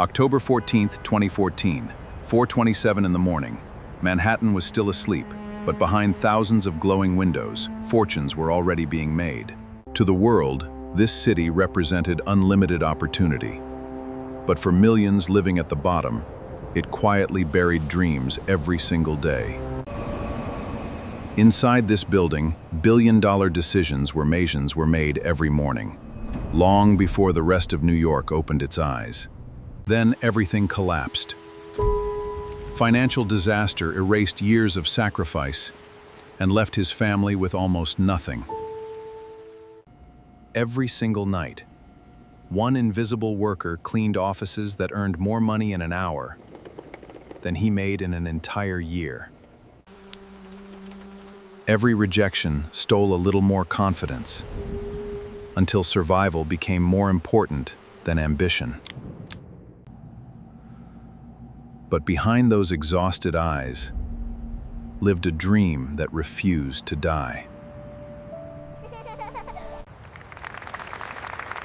October 14th, 2014, 4:27 in the morning. Manhattan was still asleep, but behind thousands of glowing windows, fortunes were already being made. To the world, this city represented unlimited opportunity. But for millions living at the bottom, it quietly buried dreams every single day. Inside this building, billion-dollar decisions were made every morning, long before the rest of New York opened its eyes. Then everything collapsed. Financial disaster erased years of sacrifice and left his family with almost nothing. Every single night, one invisible worker cleaned offices that earned more money in an hour than he made in an entire year. Every rejection stole a little more confidence, until survival became more important than ambition. But behind those exhausted eyes lived a dream that refused to die.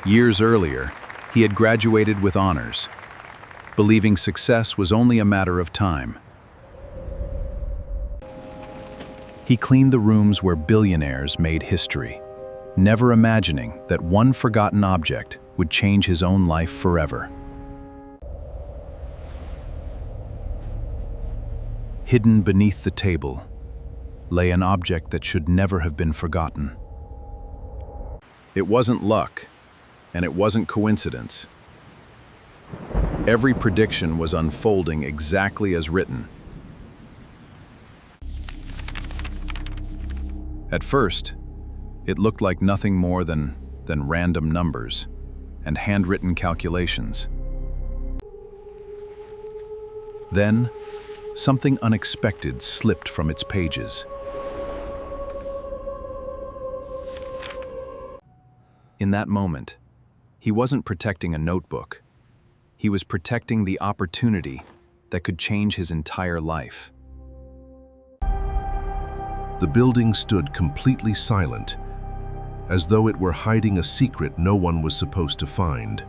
Years earlier, he had graduated with honors, believing success was only a matter of time. He cleaned the rooms where billionaires made history, never imagining that one forgotten object would change his own life forever. Hidden beneath the table lay an object that should never have been forgotten. It wasn't luck, and it wasn't coincidence. Every prediction was unfolding exactly as written. At first, it looked like nothing more than random numbers and handwritten calculations. Then, something unexpected slipped from its pages. In that moment, he wasn't protecting a notebook. He was protecting the opportunity that could change his entire life. The building stood completely silent, as though it were hiding a secret no one was supposed to find.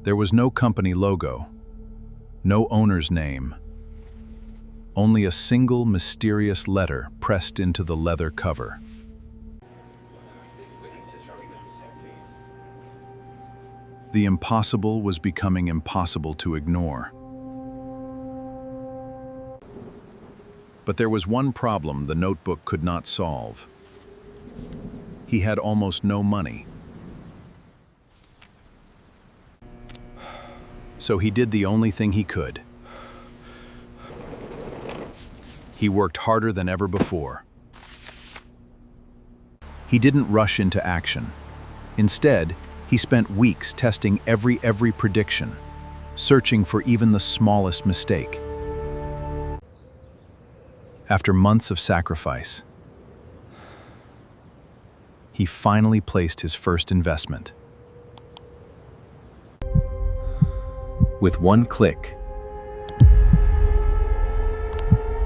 There was no company logo, no owner's name, only a single mysterious letter pressed into the leather cover. The impossible was becoming impossible to ignore. But there was one problem the notebook could not solve. He had almost no money. So he did the only thing he could. He worked harder than ever before. He didn't rush into action. Instead, he spent weeks testing every prediction, searching for even the smallest mistake. After months of sacrifice, he finally placed his first investment. With one click,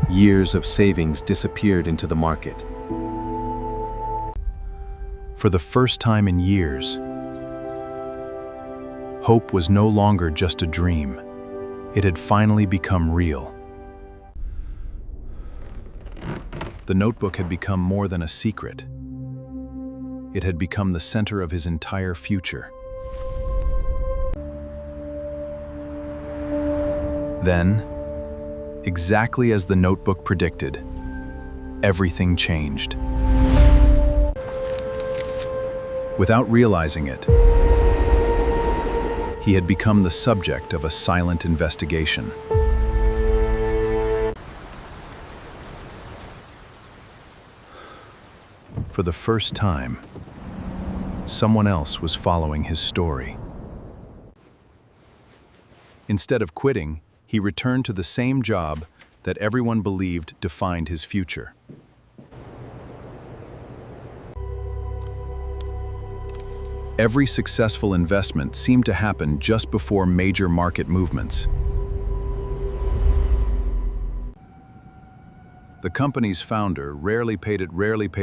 years of savings disappeared into the market. For the first time in years, hope was no longer just a dream. It had finally become real. The notebook had become more than a secret. It had become the center of his entire future. Then, exactly as the notebook predicted, everything changed. Without realizing it, he had become the subject of a silent investigation. For the first time, someone else was following his story. Instead of quitting, he returned to the same job that everyone believed defined his future. Every successful investment seemed to happen just before major market movements. The company's founder rarely paid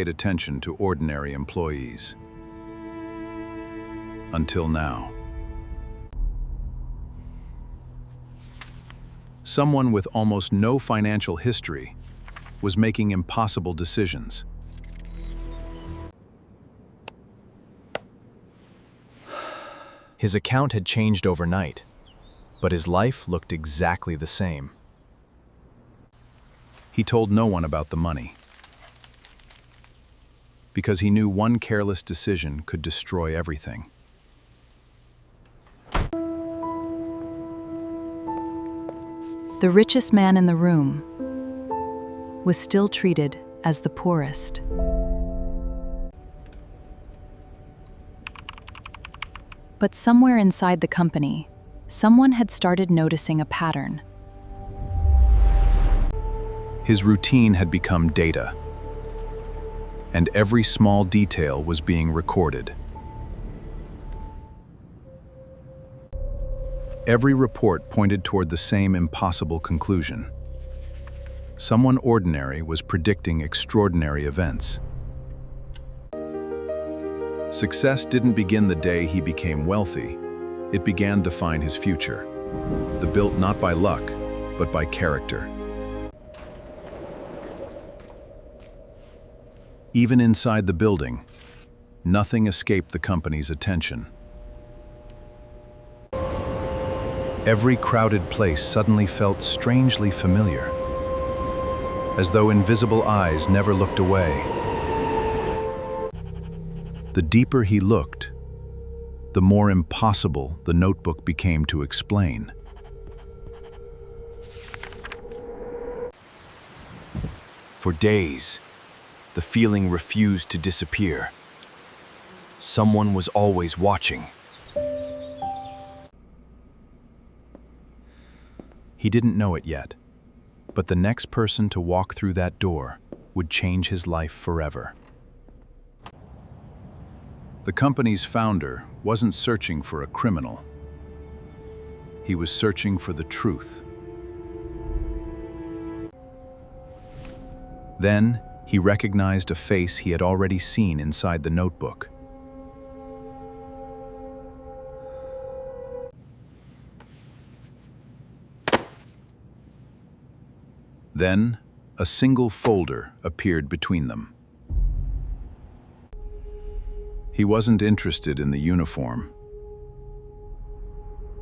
attention to ordinary employees. Until now. Someone with almost no financial history was making impossible decisions. His account had changed overnight, but his life looked exactly the same. He told no one about the money, because he knew one careless decision could destroy everything. The richest man in the room was still treated as the poorest. But somewhere inside the company, someone had started noticing a pattern. His routine had become data, and every small detail was being recorded. Every report pointed toward the same impossible conclusion. Someone ordinary was predicting extraordinary events. Success didn't begin the day he became wealthy. It began to define his future, built not by luck, but by character. Even inside the building, nothing escaped the company's attention. Every crowded place suddenly felt strangely familiar, as though invisible eyes never looked away. The deeper he looked, the more impossible the notebook became to explain. For days, the feeling refused to disappear. Someone was always watching. He didn't know it yet, but the next person to walk through that door would change his life forever. The company's founder wasn't searching for a criminal. He was searching for the truth. Then, he recognized a face he had already seen inside the notebook. Then, a single folder appeared between them. He wasn't interested in the uniform.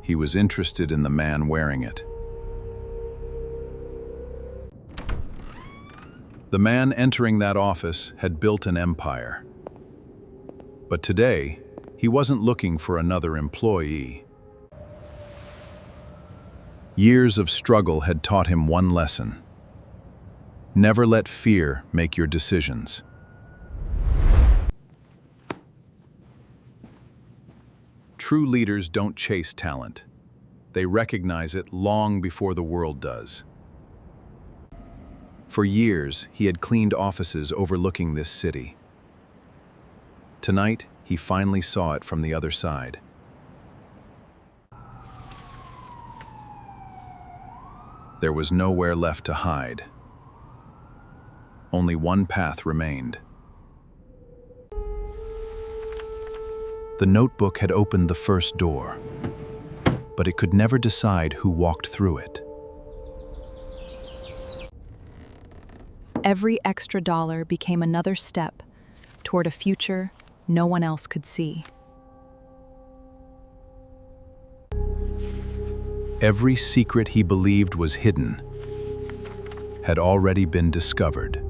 He was interested in the man wearing it. The man entering that office had built an empire. But today, he wasn't looking for another employee. Years of struggle had taught him one lesson. Never let fear make your decisions. True leaders don't chase talent. They recognize it long before the world does. For years, he had cleaned offices overlooking this city. Tonight, he finally saw it from the other side. There was nowhere left to hide. Only one path remained. The notebook had opened the first door, but it could never decide who walked through it. Every extra dollar became another step toward a future no one else could see. Every secret he believed was hidden had already been discovered.